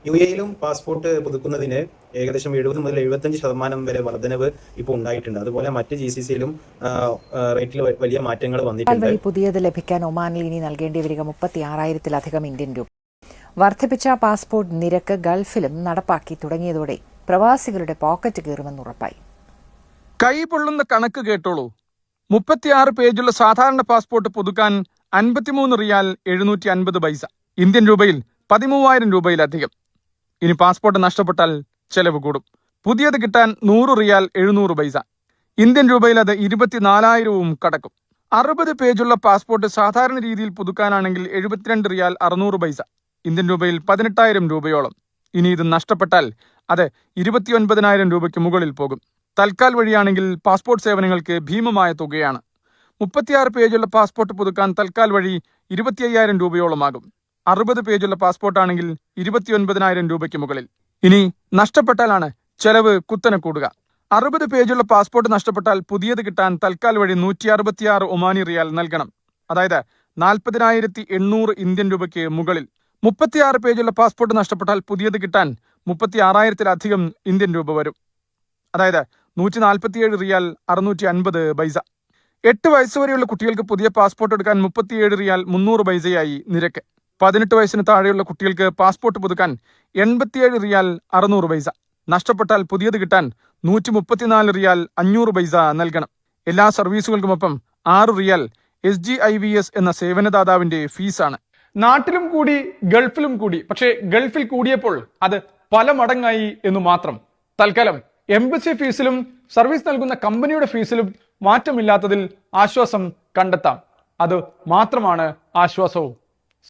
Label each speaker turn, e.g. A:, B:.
A: UAE-ലും passport പുതുക്കുന്നതിന് ഏകദേശം 70 മുതൽ 75% വരെ വർധനവ് ഇപ്പോൾ ഉണ്ടായിട്ടുണ്ട്. അതുപോലെ മറ്റ് GCC-യിലും റേറ്റിൽ വലിയ മാറ്റങ്ങൾ വന്നിട്ടുണ്ട്.
B: പുതിയത് ലഭിക്കാൻ ഒമാനിൽ ഇനി നൽകേണ്ടി വരിക 36,000-ലധികം ഇന്ത്യൻ രൂപ. വർദ്ധിപ്പിച്ച പാസ്പോർട്ട് നിരക്ക് ഗൾഫിലും നടപ്പാക്കി തുടങ്ങിയതോടെ പ്രവാസികളുടെ പോക്കറ്റ് കീറുമെന്ന് ഉറപ്പായി.
C: കൈ പൊള്ളുന്ന കണക്ക് കേട്ടോളൂ. 36 പേജുള്ള സാധാരണ പാസ്പോർട്ട് പുതുക്കാൻ 53 റിയാൽ 750 പൈസ. ഇന്ത്യൻ രൂപയിൽ 13,000 രൂപയിലധികം. ഇനി പാസ്പോർട്ട് നഷ്ടപ്പെട്ടാൽ ചെലവ് കൂടും. പുതിയത് കിട്ടാൻ 100 റിയാൽ 700 പൈസ. ഇന്ത്യൻ രൂപയിൽ അത് 24,000-വും കടക്കും. 60 പേജുള്ള പാസ്പോർട്ട് സാധാരണ രീതിയിൽ പുതുക്കാനാണെങ്കിൽ 72 റിയാൽ 600 പൈസ. ഇന്ത്യൻ രൂപയിൽ 18,000 രൂപയോളം. ഇനി ഇത് നഷ്ടപ്പെട്ടാൽ അത് 29,000 രൂപയ്ക്ക് മുകളിൽ പോകും. തൽക്കാൽ വഴിയാണെങ്കിൽ പാസ്പോർട്ട് സേവനങ്ങൾക്ക് ഭീമമായ തുകയാണ്. 36 പേജുള്ള പാസ്പോർട്ട് പുതുക്കാൻ തൽക്കാൽ വഴി 25,000 രൂപയോളമാകും. 60 പേജുള്ള പാസ്പോർട്ടാണെങ്കിൽ 29,000 രൂപയ്ക്ക് മുകളിൽ. ഇനി നഷ്ടപ്പെട്ടാലാണ് ചെലവ് കുത്തനെ കൂടുക. 60 പേജുള്ള പാസ്പോർട്ട് നഷ്ടപ്പെട്ടാൽ പുതിയത് കിട്ടാൻ തൽക്കാൽ വഴി 166 ഒമാനി റിയാൽ നൽകണം. അതായത് 40,800 ഇന്ത്യൻ രൂപയ്ക്ക് മുകളിൽ. 36 പേജുള്ള പാസ്പോർട്ട് നഷ്ടപ്പെട്ടാൽ പുതിയത് കിട്ടാൻ 36,000-ലധികം ഇന്ത്യൻ രൂപ വരും. അതായത് 147 റിയാൽ 650 പൈസ. 8 വയസ്സുവരെയുള്ള കുട്ടികൾക്ക് പുതിയ പാസ്പോർട്ട് എടുക്കാൻ 37 റിയാൽ 300 പൈസയായി നിരക്ക്. 18 വയസ്സിന് താഴെയുള്ള കുട്ടികൾക്ക് പാസ്പോർട്ട് പുതുക്കാൻ 87 റിയാൽ 600 പൈസ. നഷ്ടപ്പെട്ടാൽ പുതിയത് കിട്ടാൻ 134 റിയാൽ 500 പൈസ നൽകണം. എല്ലാ സർവീസുകൾക്കുമൊപ്പം 6 റിയാൽ SGIVS എന്ന സേവനദാതാവിന്റെ ഫീസാണ്. നാട്ടിലും കൂടി ഗൾഫിലും കൂടി. പക്ഷേ ഗൾഫിൽ കൂടിയപ്പോൾ അത് പല മടങ്ങായി എന്നു മാത്രം. തൽക്കാലം എംബസി ഫീസിലും സർവീസ് നൽകുന്ന കമ്പനിയുടെ ഫീസിലും മാറ്റമില്ലാത്തതിൽ ആശ്വാസം കണ്ടെത്താം. അത് മാത്രമാണ് ആശ്വാസവും.